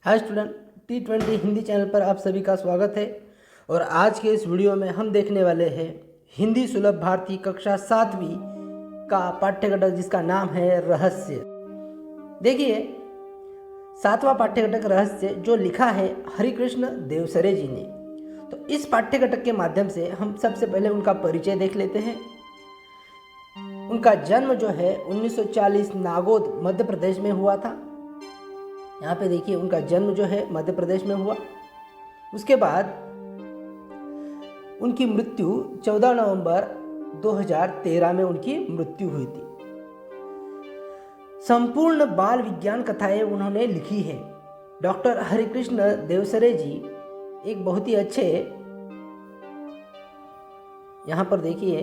Hi student, T20 Hindi channel पर आप सभी का स्वागत है। और आज के इस वीडियो में हम देखने वाले हैं हिंदी सुलभ भारती कक्षा 7वीं का पाठ्य घटक जिसका नाम है रहस्य। देखिए, 7वां पाठ्य घटक रहस्य जो लिखा है हरिकृष्ण देवसरे जी ने। तो इस पाठ्य घटक के माध्यम से हम सबसे पहले उनका परिचय देख लेते हैं। उनका जन्म जो है 1940 नागौद मध्य प्रदेश में हुआ था। यहाँ पे देखिए, उनका जन्म जो है मध्य प्रदेश में हुआ। उसके बाद उनकी मृत्यु 14 नवंबर 2013 में उनकी मृत्यु हुई थी। संपूर्ण बाल विज्ञान कथाएं उन्होंने लिखी है। डॉक्टर हरिकृष्ण देवसरे जी एक बहुत ही अच्छे, यहाँ पर देखिए,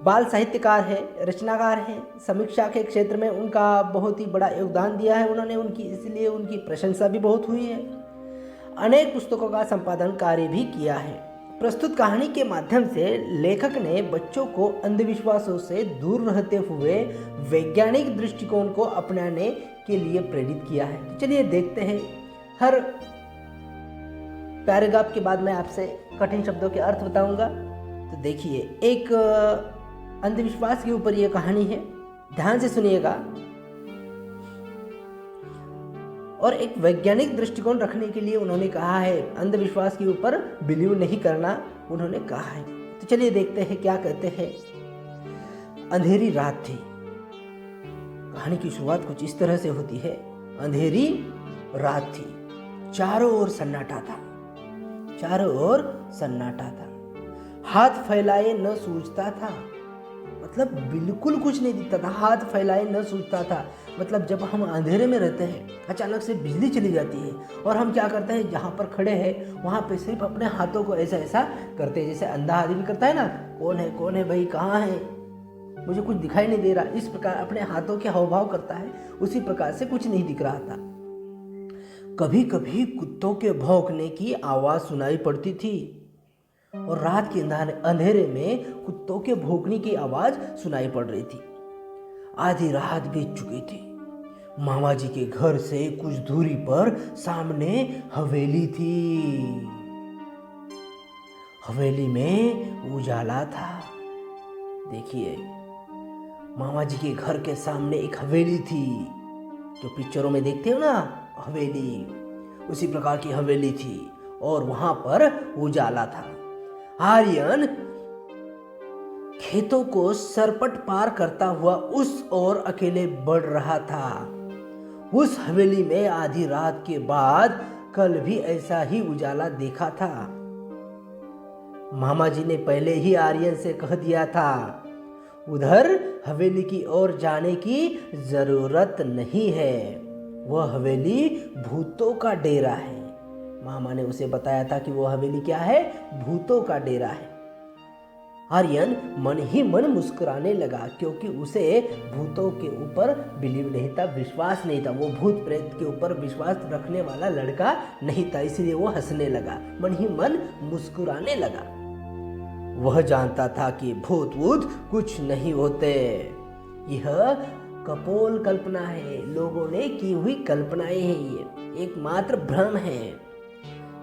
बाल साहित्यकार है, रचनाकार है। समीक्षा के क्षेत्र में उनका बहुत ही बड़ा योगदान दिया है उन्होंने, इसलिए उनकी प्रशंसा भी बहुत हुई है। अनेक पुस्तकों का संपादन कार्य भी किया है। प्रस्तुत कहानी के माध्यम से लेखक ने बच्चों को अंधविश्वासों से दूर रहते हुए वैज्ञानिक दृष्टिकोण को अपनाने के लिए प्रेरित किया है। तो चलिए देखते हैं। हर पैराग्राफ के बाद मैं आपसे कठिन शब्दों के अर्थ बताऊंगा। तो देखिए, एक अंधविश्वास के ऊपर यह कहानी है, ध्यान से सुनिएगा। और एक वैज्ञानिक दृष्टिकोण रखने के लिए उन्होंने कहा है, अंधविश्वास के ऊपर बिलीव नहीं करना उन्होंने कहा है। तो चलिए देखते हैं क्या कहते हैं। अंधेरी रात थी। कहानी की शुरुआत कुछ इस तरह से होती है। अंधेरी रात थी, चारों ओर सन्नाटा था, चारों ओर सन्नाटा था। हाथ फैलाए न सूझता था, मतलब बिल्कुल कुछ नहीं दिखता था। हाथ फैलाए न सूझता था, मतलब जब हम अंधेरे में रहते हैं, अचानक से बिजली चली जाती है और हम क्या करते हैं, जहाँ पर खड़े हैं वहाँ पे सिर्फ अपने हाथों को ऐसा ऐसा करते हैं, जैसे अंधा आदमी करता है ना, कौन है भाई, कहाँ है, मुझे कुछ दिखाई नहीं दे रहा। इस प्रकार अपने हाथों के हाव भाव करता है। उसी प्रकार से कुछ नहीं दिख रहा था। कभी कभी कुत्तों के भौंकने की आवाज सुनाई पड़ती थी और रात के अंधेरे में कुत्तों के भौंकने की आवाज सुनाई पड़ रही थी। आधी रात बीत चुकी थी। मामा जी के घर से कुछ दूरी पर सामने हवेली थी। हवेली में उजाला था। देखिए, मामा जी के घर के सामने एक हवेली थी, जो पिक्चरों में देखते हो ना हवेली, उसी प्रकार की हवेली थी और वहां पर उजाला था। आर्यन खेतों को सरपट पार करता हुआ उस ओर अकेले बढ़ रहा था। उस हवेली में आधी रात के बाद कल भी ऐसा ही उजाला देखा था। मामा जी ने पहले ही आर्यन से कह दिया था, उधर हवेली की ओर जाने की जरूरत नहीं है, वह हवेली भूतों का डेरा है। मामा ने उसे बताया था कि वो हवेली क्या है, भूतों का डेरा है। आर्यन मन ही मन मुस्कुराने लगा, क्योंकि उसे भूतों के ऊपर बिलीव नहीं था, विश्वास नहीं था। वो भूत प्रेत के ऊपर विश्वास रखने वाला लड़का नहीं था, इसलिए वो हंसने लगा, मन ही मन मुस्कुराने लगा। वह जानता था कि भूत वूत कुछ नहीं होते, यह कपोल कल्पना है, लोगों ने की हुई कल्पनाएं हैं, ये एकमात्र भ्रम है।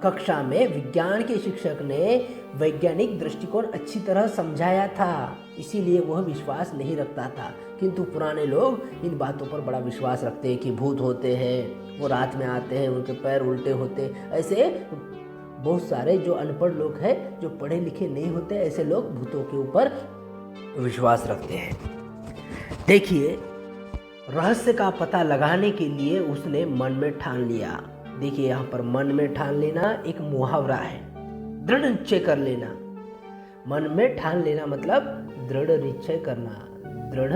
कक्षा में विज्ञान के शिक्षक ने वैज्ञानिक दृष्टिकोण अच्छी तरह समझाया था, इसीलिए वह विश्वास नहीं रखता था। किंतु पुराने लोग इन बातों पर बड़ा विश्वास रखते हैं कि भूत होते हैं, वो रात में आते हैं, उनके पैर उल्टे होते हैं। ऐसे बहुत सारे जो अनपढ़ लोग हैं, जो पढ़े लिखे नहीं होते, ऐसे लोग भूतों के ऊपर विश्वास रखते हैं। देखिए, रहस्य का पता लगाने के लिए उसने मन में ठान लिया। देखिए, यहाँ पर मन में ठान लेना एक मुहावरा है, दृढ़ निश्चय कर लेना। मन में ठान लेना मतलब दृढ़ निश्चय करना, दृढ़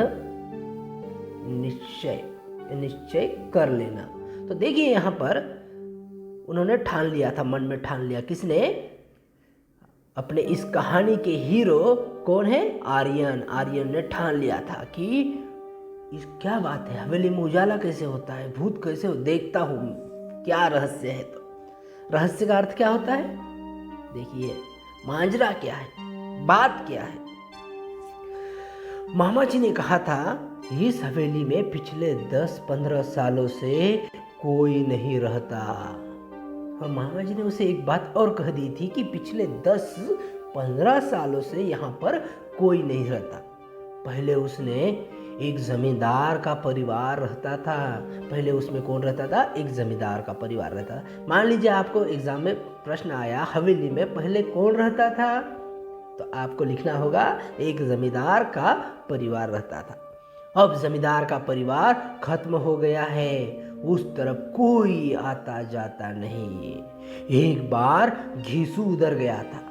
निश्चय कर लेना। तो देखिए, यहाँ पर उन्होंने ठान लिया था, मन में ठान लिया। किसने? अपने इस कहानी के हीरो कौन है? आर्यन। आर्यन ने ठान लिया था कि इस क्या बात है, हवेली में उजाला कैसे होता है, भूत कैसे हो, देखता हूँ क्या रहस्य है। तो रहस्य का अर्थ क्या होता है? देखिए, मांजरा क्या है, बात क्या है। मामा जी ने कहा था इस हवेली में पिछले 10-15 सालों से कोई नहीं रहता। और मामा जी ने उसे एक बात और कह दी थी कि पिछले 10-15 सालों से यहाँ पर कोई नहीं रहता। पहले उसने एक जमींदार का परिवार रहता था। पहले उसमें कौन रहता था? एक जमींदार का परिवार रहता था। मान लीजिए आपको एग्जाम में प्रश्न आया हवेली में पहले कौन रहता था, तो आपको लिखना होगा एक जमींदार का परिवार रहता था। अब जमींदार का परिवार खत्म हो गया है, उस तरफ कोई आता जाता नहीं। एक बार घीसू उधर गया था,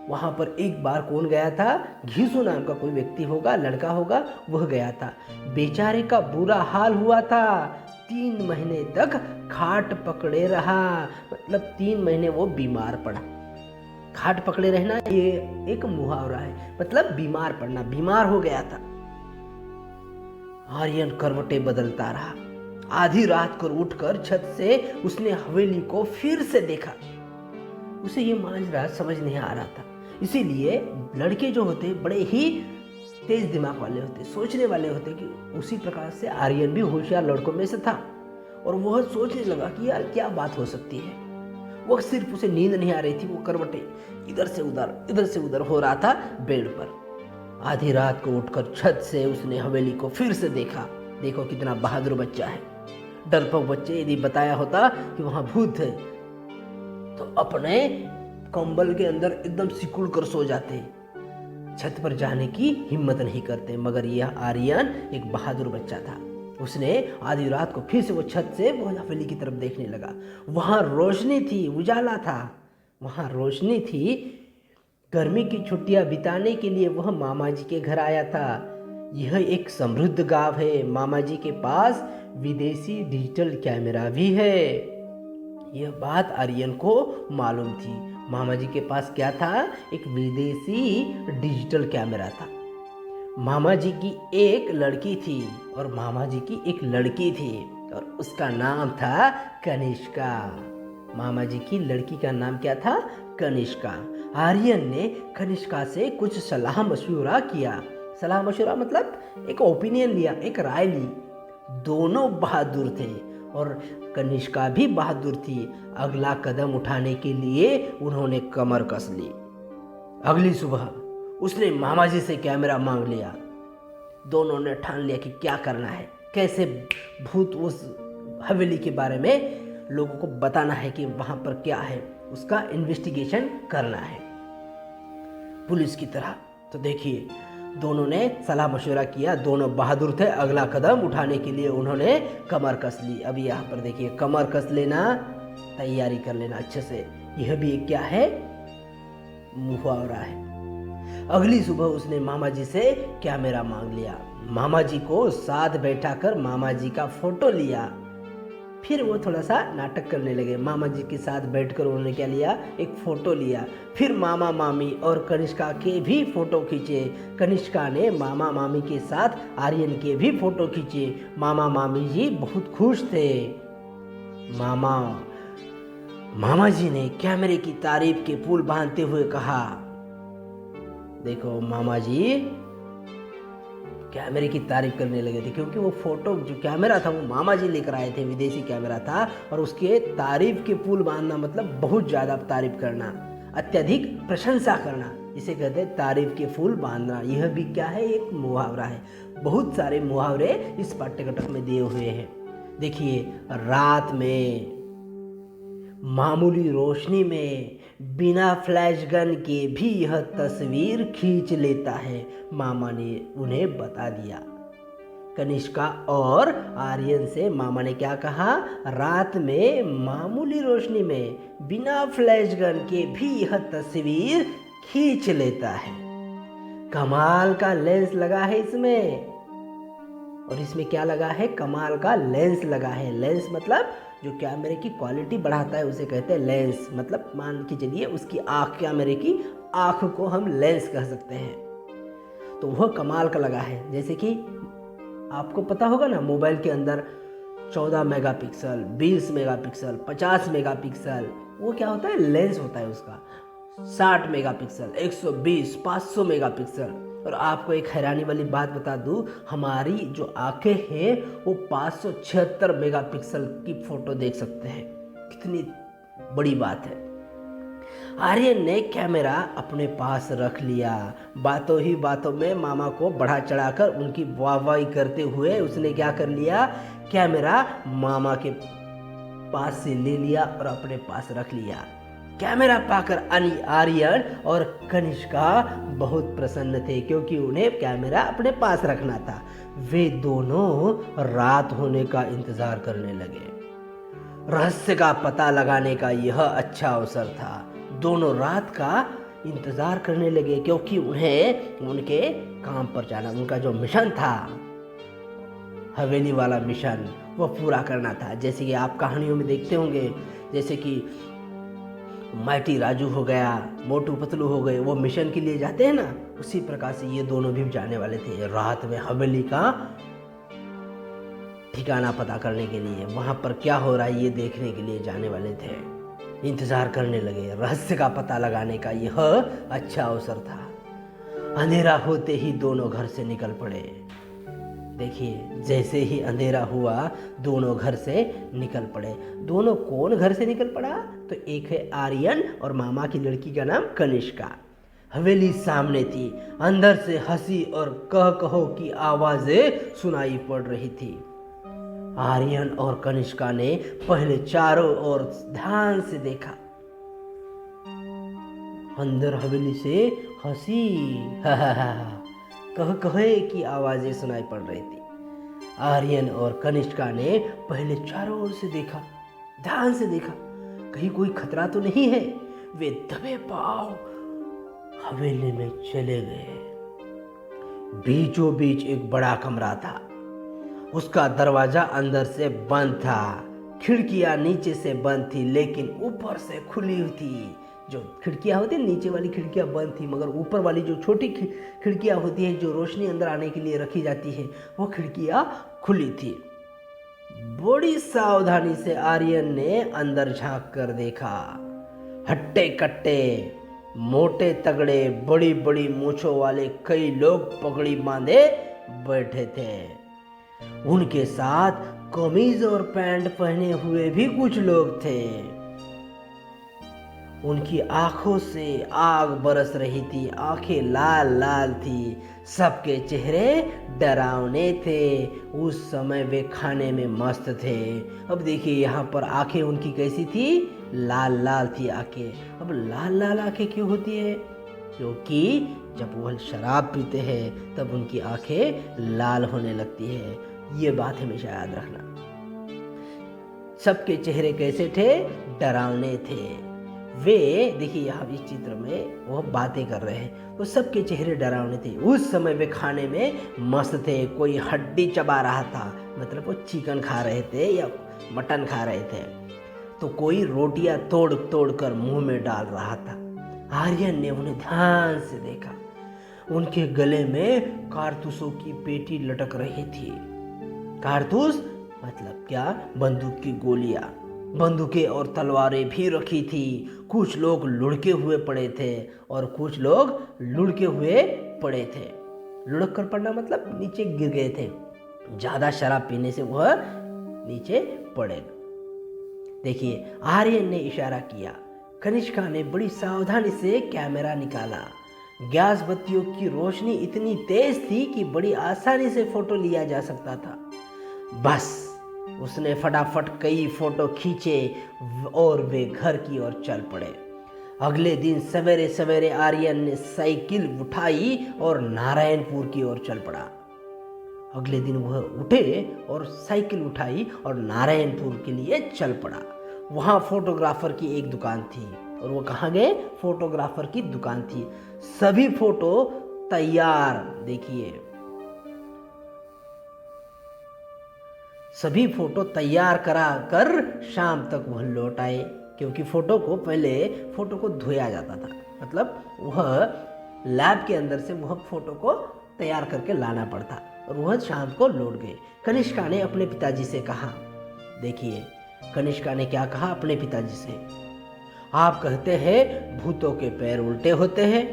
वहां पर एक बार कौन गया था? घीसू नाम का कोई व्यक्ति होगा, लड़का होगा, वह गया था। बेचारे का बुरा हाल हुआ था। 3 महीने तक खाट पकड़े रहा, मतलब 3 महीने वो बीमार पड़ा। खाट पकड़े रहना ये एक मुहावरा है, मतलब बीमार पड़ना। बीमार हो गया था। आर्यन करवटें बदलता रहा। आधी रात को उठकर छत से उसने हवेली को फिर से देखा। उसे ये माजरा समझ नहीं आ रहा था। इसीलिए लड़के जो होते बड़े ही तेज दिमाग वाले होते, सोचने वाले होते कि उसी प्रकार से आर्यन भी होशियार लड़कों में से था। और वह सोचने लगा कि यार क्या बात हो सकती है। वह सिर्फ उसे नींद नहीं आ रही थी, वो करवटें इधर से उधर हो रहा था बेड पर। आधी रात को उठकर छत से उसने हवेली को फिर से देखा। देखो कितना बहादुर बच्चा है। डरपोक बच्चे यदि बताया होता कि वहां भूत है तो अपने कंबल के अंदर एकदम सिकुड़ कर सो जाते, छत पर जाने की हिम्मत नहीं करते। मगर यह आर्यन एक बहादुर बच्चा था। उसने आधी रात को फिर से वो छत से वो हवेली की तरफ देखने लगा। वहां रोशनी थी, उजाला था, वहां रोशनी थी। गर्मी की छुट्टियां बिताने के लिए वह मामा जी के घर आया था। यह एक समृद्ध गांव है। मामा जी के पास विदेशी डिजिटल कैमरा भी है। यह बात आर्यन को मालूम थी। मामा जी के पास क्या था? एक विदेशी डिजिटल कैमरा था। मामा जी की एक लड़की थी और मामा जी की एक लड़की थी और उसका नाम था कनिष्का। मामा जी की लड़की का नाम क्या था? कनिष्का। आर्यन ने कनिष्का से कुछ सलाह मशवरा किया। सलाह मशवरा मतलब एक ओपिनियन लिया, एक राय ली। दोनों बहादुर थे और कनिष्का भी बहादुर थी। अगला कदम उठाने के लिए उन्होंने कमर कस ली। अगली सुबह उसने मामा जी से कैमरा मांग लिया। दोनों ने ठान लिया कि क्या करना है, कैसे भूत उस हवेली के बारे में लोगों को बताना है कि वहां पर क्या है, उसका इन्वेस्टिगेशन करना है पुलिस की तरह। तो देखिए दोनों ने सलाह मशवरा किया, दोनों बहादुर थे। अगला कदम उठाने के लिए उन्होंने कमर कस ली। अभी यहाँ पर देखिए कमर कस लेना, तैयारी कर लेना अच्छे से। यह भी एक क्या है? मुहावरा है। अगली सुबह उसने मामा जी से कैमरा मांग लिया। मामा जी को साथ बैठा कर मामा जी का फोटो लिया। फिर वो थोड़ा सा नाटक करने लगे। मामा जी के साथ बैठकर उन्होंने क्या लिया? एक फोटो लिया। फिर मामा मामी और कनिष्का के भी फोटो खींचे। कनिष्का ने मामा मामी के साथ आर्यन के भी फोटो खींचे। मामा मामी जी बहुत खुश थे। मामा जी ने कैमरे की तारीफ के पुल बांधते हुए कहा, देखो मामा जी कैमरे की तारीफ करने लगे थे क्योंकि वो फोटो जो कैमरा था वो मामा जी लेकर आए थे, विदेशी कैमरा था। और उसके तारीफ के पुल बांधना मतलब बहुत ज़्यादा तारीफ करना, अत्यधिक प्रशंसा करना, इसे कहते हैं तारीफ के फूल बांधना। यह भी क्या है? एक मुहावरा है। बहुत सारे मुहावरे इस पाठ्यक्रम में दिए हुए हैं। देखिए रात में मामूली रोशनी में बिना फ्लैश गन के भी यह तस्वीर खींच लेता है, मामा ने उन्हें बता दिया। कनिष्का और आर्यन से मामा ने क्या कहा? रात में मामूली रोशनी में बिना फ्लैश गन के भी यह तस्वीर खींच लेता है। कमाल का लेंस लगा है इसमें। और इसमें क्या लगा है? कमाल का लेंस लगा है। लेंस मतलब जो कैमरे की क्वालिटी बढ़ाता है उसे कहते हैं लेंस। मतलब मान के चलिए उसकी आँख, कैमरे की आँख को हम लेंस कह सकते हैं। तो वह कमाल का लगा है। जैसे कि आपको पता होगा ना, मोबाइल के अंदर 14 मेगापिक्सल, 20 मेगापिक्सल, 50 मेगापिक्सल, वो क्या होता है? लेंस होता है उसका। 60 मेगापिक्सल, 120, 500 मेगापिक्सल। और आपको एक हैरानी वाली बात बता दूं, हमारी जो आंखें हैं वो 576 मेगापिक्सल की फ़ोटो देख सकते हैं। कितनी बड़ी बात है। आर्यन ने कैमरा अपने पास रख लिया। बातों ही बातों में मामा को बढ़ा चढ़ाकर उनकी वाहवाही करते हुए उसने क्या कर लिया, कैमरा मामा के पास से ले लिया और अपने पास रख लिया। कैमरा पाकर आर्यन और कनिष्का बहुत प्रसन्न थे क्योंकि उन्हें कैमरा अपने पास रखना था। वे दोनों रात होने का इंतजार करने लगे। रहस्य का पता लगाने का यह अच्छा अवसर था। दोनों रात का इंतजार करने लगे क्योंकि उन्हें उनके काम पर जाना, उनका जो मिशन था, हवेली वाला मिशन, वो पूरा करना था। जैसे कि आप कहानियों में देखते होंगे, जैसे कि माइटी राजू हो गया, मोटू पतलू हो गए, वो मिशन के लिए जाते हैं ना, उसी प्रकार से ये दोनों भी जाने वाले थे रात में हवेली का ठिकाना पता करने के लिए। वहां पर क्या हो रहा है ये देखने के लिए जाने वाले थे। इंतजार करने लगे। रहस्य का पता लगाने का यह अच्छा अवसर था। अंधेरा होते ही दोनों घर से निकल पड़े। देखिए, जैसे ही अंधेरा हुआ दोनों घर से निकल पड़े। दोनों कौन घर से निकल पड़ा? तो एक है आर्यन और मामा की लड़की का नाम कनिष्का। हवेली सामने थी। अंदर से हंसी और कह कहो की आवाजें सुनाई पड़ रही थी। आर्यन और कनिष्का ने पहले चारों ओर ध्यान से देखा। अंदर हवेली से हंसी कह कहे की आवाजें सुनाई पड़ रही थी। आर्यन और कनिष्का ने पहले चारों ओर से देखा, ध्यान से देखा, कहीं कोई खतरा तो नहीं है। वे दबे पांव हवेली में चले गए। बीचों बीच एक बड़ा कमरा था। उसका दरवाजा अंदर से बंद था। खिड़कियां नीचे से बंद थी लेकिन ऊपर से खुली हुई थी। जो खिड़कियां होती है, नीचे वाली खिड़कियां बंद थी, मगर ऊपर वाली जो छोटी खिड़कियां होती है जो रोशनी अंदर आने के लिए रखी जाती है, वो खिड़कियां खुली थी। बड़ी सावधानी से आर्यन ने अंदर झांक कर देखा। हट्टे कट्टे, मोटे तगड़े, बड़ी बड़ी मूंछों वाले कई लोग पगड़ी बांधे बैठे थे। उनके साथ कमीज और पैंट पहने हुए भी कुछ लोग थे। उनकी आंखों से आग बरस रही थी, आंखें लाल लाल थी। सबके चेहरे डरावने थे। उस समय वे खाने में मस्त थे। अब देखिए यहाँ पर आंखें उनकी कैसी थी? लाल लाल थी आंखें। अब लाल लाल आंखें क्यों होती है? क्योंकि जब वह शराब पीते हैं तब उनकी आंखें लाल होने लगती है। ये बात हमेशा याद रखना। सबके चेहरे कैसे थे? डरावने थे। वे देखिए यहाँ इस चित्र में वो बातें कर रहे हैं, वो सबके चेहरे डरावने थे। उस समय वे खाने में मस्त थे। कोई हड्डी चबा रहा था, मतलब वो चिकन खा रहे थे या मटन खा रहे थे, तो कोई रोटियां तोड़ तोड़ कर मुंह में डाल रहा था। आर्यन ने उन्हें ध्यान से देखा। उनके गले में कारतूसों की पेटी लटक रही थी। कारतूस मतलब क्या? बंदूक की गोलियां, बंदूकें और तलवारें भी रखी थी। कुछ लोग लुढ़के हुए पड़े थे और कुछ लोग लुढ़के हुए पड़े थे। लुढ़क कर पड़ना मतलब नीचे गिर गए थे। ज्यादा शराब पीने से वह नीचे पड़ेगा। देखिए आर्यन ने इशारा किया। कनिष्का ने बड़ी सावधानी से कैमरा निकाला। गैस बत्तियों की रोशनी इतनी तेज थी कि बड़ी आसानी से फोटो लिया जा सकता था। बस उसने फटाफट कई फोटो खींचे और वे घर की ओर चल पड़े। अगले दिन सवेरे सवेरे आर्यन ने साइकिल उठाई और नारायणपुर की ओर चल पड़ा। अगले दिन वह उठे और साइकिल उठाई और नारायणपुर के लिए चल पड़ा। वहाँ फोटोग्राफर की एक दुकान थी और वो कहाँ गए? फोटोग्राफर की दुकान थी। सभी फोटो तैयार, देखिए सभी फोटो तैयार करा कर शाम तक वह लौट आए, क्योंकि फोटो को धोया जाता था। मतलब वह लैब के अंदर से वह फोटो को तैयार करके लाना पड़ता और वह शाम को लौट गए। कनिष्का ने अपने पिताजी से कहा, देखिए कनिष्का ने क्या कहा अपने पिताजी से, आप कहते हैं भूतों के पैर उल्टे होते हैं,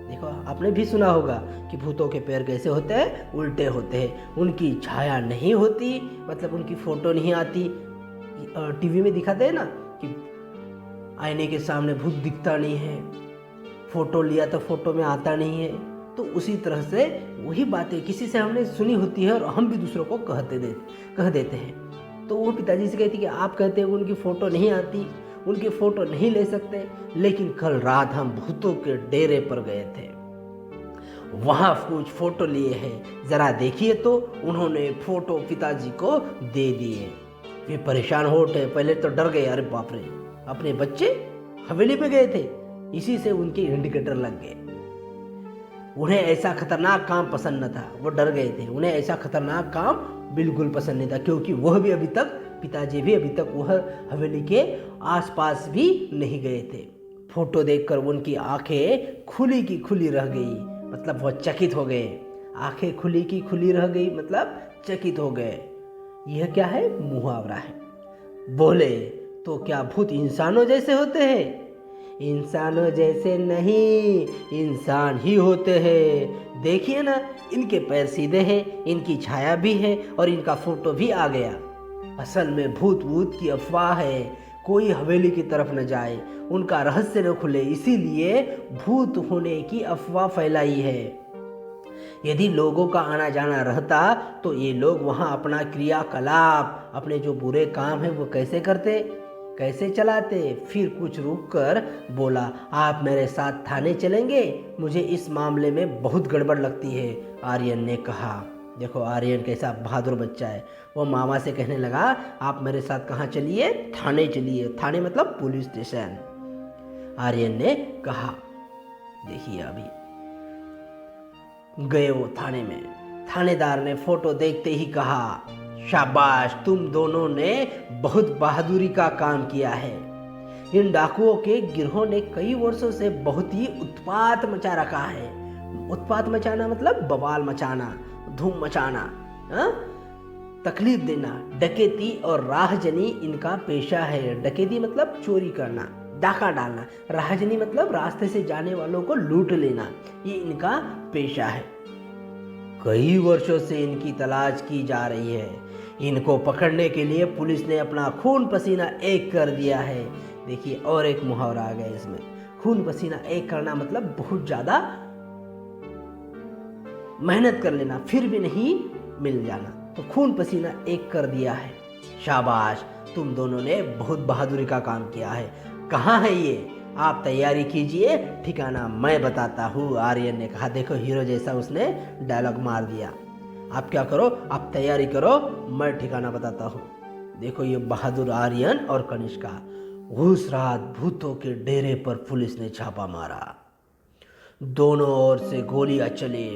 देखो आपने भी सुना होगा कि भूतों के पैर कैसे होते हैं, उल्टे होते हैं, उनकी छाया नहीं होती, मतलब उनकी फोटो नहीं आती। टीवी में दिखाते हैं ना कि आईने के सामने भूत दिखता नहीं है, फोटो लिया तो फोटो में आता नहीं है। तो उसी तरह से वही बातें किसी से हमने सुनी होती है और हम भी दूसरों को कह देते हैं। तो वो पिताजी से कहती कि आप कहते हैं उनकी फ़ोटो नहीं आती, उनकी फ़ोटो नहीं ले सकते, लेकिन कल रात हम भूतों के डेरे पर गए थे, वहाँ कुछ फ़ोटो लिए हैं, ज़रा देखिए। तो उन्होंने फ़ोटो पिताजी को दे दिए। वे परेशान हो उठे, पहले तो डर गए, अरे बाप रे, अपने बच्चे हवेली में गए थे, इसी से उनके इंडिकेटर लग गए। उन्हें ऐसा खतरनाक काम पसंद न था, वो डर गए थे। उन्हें ऐसा खतरनाक काम बिल्कुल पसंद नहीं था, क्योंकि वह भी अभी तक, पिताजी भी अभी तक वह हवेली के आसपास भी नहीं गए थे। फोटो देखकर उनकी आंखें खुली की खुली रह गई, मतलब वह चकित हो गए। आंखें खुली की खुली रह गई मतलब चकित हो गए। यह क्या है? मुहावरा है। बोले, तो क्या भूत इंसानों जैसे होते हैं? इंसानों जैसे नहीं, इंसान ही होते हैं। देखिए ना, इनके पैर सीधे हैं, इनकी छाया भी है और इनका फोटो भी आ गया। असल में भूत की अफवाह है, कोई हवेली की तरफ न जाए, उनका रहस्य न खुले, इसीलिए भूत होने की अफवाह फैलाई है। यदि लोगों का आना जाना रहता तो ये लोग वहाँ अपना क्रियाकलाप, अपने जो बुरे काम है वो कैसे करते, कैसे चलाते। फिर कुछ रुक कर बोला, आप मेरे साथ थाने चलेंगे? मुझे इस मामले में बहुत गड़बड़ लगती है, आर्यन ने कहा। देखो आर्यन कैसा बहादुर बच्चा है। वो मामा से कहने लगा, आप मेरे साथ कहाँ चलिए? थाने चलिए। थाने मतलब पुलिस स्टेशन। आर्यन ने कहा। देखिए अभी गए वो थाने में। थानेदार ने फोटो देखते ही कहा, शाबाश, तुम दोनों ने बहुत बहादुरी का काम किया है। इन डाकुओं के गिरोह ने कई वर्षों से बहुत ही उत्पात मचा रखा है। उत्पात मचाना मतलब बवाल मचाना, धूम मचाना, तकलीफ देना। डकैती और राहजनी इनका पेशा है। डकैती मतलब चोरी करना, डाका डालना। राहजनी मतलब रास्ते से जाने वालों को लूट लेना, ये इनका पेशा है। कई वर्षों से इनकी तलाश की जा रही है। इनको पकड़ने के लिए पुलिस ने अपना खून पसीना एक कर दिया है। देखिए और एक मुहावरा आ गया इसमें, खून पसीना एक करना मतलब बहुत ज्यादा मेहनत कर लेना फिर भी नहीं मिल जाना, तो खून पसीना एक कर दिया है। शाबाश, तुम दोनों ने बहुत बहादुरी का काम किया है। कहाँ है ये? आप तैयारी कीजिए, ठिकाना मैं बताता हूँ, आर्यन ने कहा। देखो हीरो जैसा उसने डायलॉग मार दिया। आप क्या करो, आप तैयारी करो, मैं ठिकाना बताता हूँ। देखो ये बहादुर आर्यन और कनिष्का। उस रात भूतों के डेरे पर पुलिस ने छापा मारा। दोनों ओर से गोलियां चली।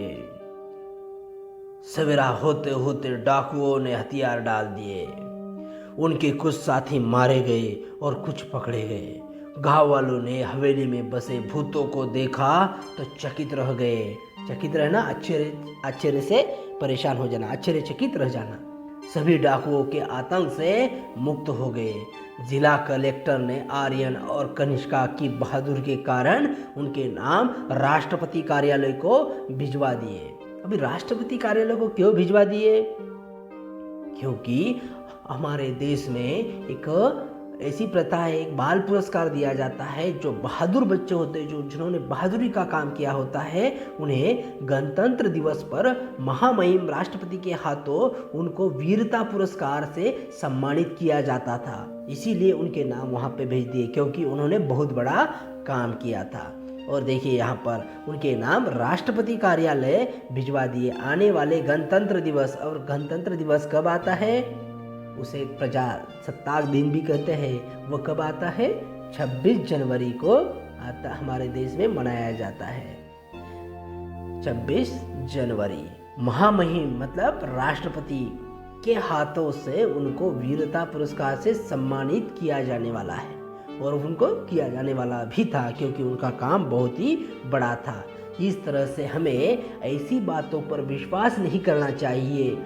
सवेरा होते होते डाकुओं ने हथियार डाल दिए। उनके कुछ साथी मारे गए और कुछ पकड़े गए। गांव वालों ने हवेली में बसे भूतों को देखा तो चकित रह गए। चकित रहना, आश्चर्य से परेशान हो जाना, आश्चर्यचकित रह जाना। सभी डाकुओं के आतंक से मुक्त हो गए। जिला कलेक्टर ने आर्यन और कनिष्का की बहादुरी के कारण उनके नाम राष्ट्रपति कार्यालय को भिजवा दिए। अभी राष्ट्रपति कार्यालय को क्यों भिजवा दिए? क्योंकि हमारे देश में एक ऐसी प्रथा है, एक बाल पुरस्कार दिया जाता है। जो बहादुर बच्चे होते हैं, जिन्होंने बहादुरी का काम किया होता है, उन्हें गणतंत्र दिवस पर महामहिम राष्ट्रपति के हाथों उनको वीरता पुरस्कार से सम्मानित किया जाता था। इसीलिए उनके नाम वहाँ पे भेज दिए, क्योंकि उन्होंने बहुत बड़ा काम किया था। और देखिए यहाँ पर उनके नाम राष्ट्रपति कार्यालय भिजवा दिए। आने वाले गणतंत्र दिवस, और गणतंत्र दिवस कब आता है? उसे प्रजासत्ताक दिन भी कहते हैं। वो कब आता है? 26 जनवरी को आता, हमारे देश में मनाया जाता है 26 जनवरी। महामहिम मतलब राष्ट्रपति के हाथों से उनको वीरता पुरस्कार से सम्मानित किया जाने वाला है, और उनको किया जाने वाला भी था क्योंकि उनका काम बहुत ही बड़ा था। इस तरह से हमें ऐसी बातों पर विश्वास नहीं करना चाहिए।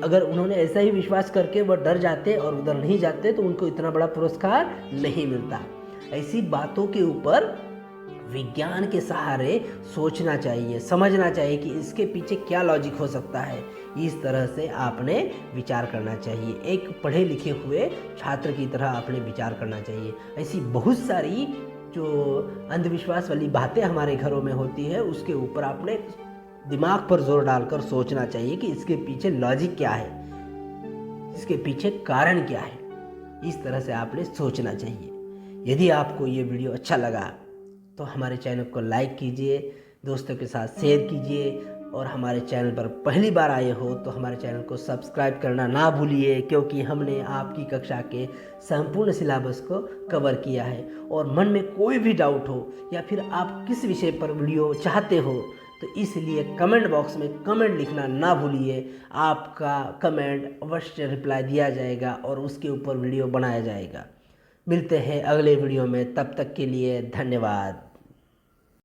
अगर उन्होंने ऐसा ही विश्वास करके वह डर जाते और उधर नहीं जाते तो उनको इतना बड़ा पुरस्कार नहीं मिलता। ऐसी बातों के ऊपर विज्ञान के सहारे सोचना चाहिए, समझना चाहिए कि इसके पीछे क्या लॉजिक हो सकता है। इस तरह से आपने विचार करना चाहिए, एक पढ़े लिखे हुए छात्र की तरह आपने विचार करना चाहिए। ऐसी बहुत सारी जो अंधविश्वास वाली बातें हमारे घरों में होती है, उसके ऊपर आपने दिमाग पर जोर डालकर सोचना चाहिए कि इसके पीछे लॉजिक क्या है, इसके पीछे कारण क्या है। इस तरह से आपने सोचना चाहिए। यदि आपको ये वीडियो अच्छा लगा तो हमारे चैनल को लाइक कीजिए, दोस्तों के साथ शेयर कीजिए, और हमारे चैनल पर पहली बार आए हो तो हमारे चैनल को सब्सक्राइब करना ना भूलिए, क्योंकि हमने आपकी कक्षा के संपूर्ण सिलेबस को कवर किया है। और मन में कोई भी डाउट हो या फिर आप किस विषय पर वीडियो चाहते हो तो इसलिए कमेंट बॉक्स में कमेंट लिखना ना भूलिए। आपका कमेंट अवश्य रिप्लाई दिया जाएगा और उसके ऊपर वीडियो बनाया जाएगा। मिलते हैं अगले वीडियो में, तब तक के लिए धन्यवाद।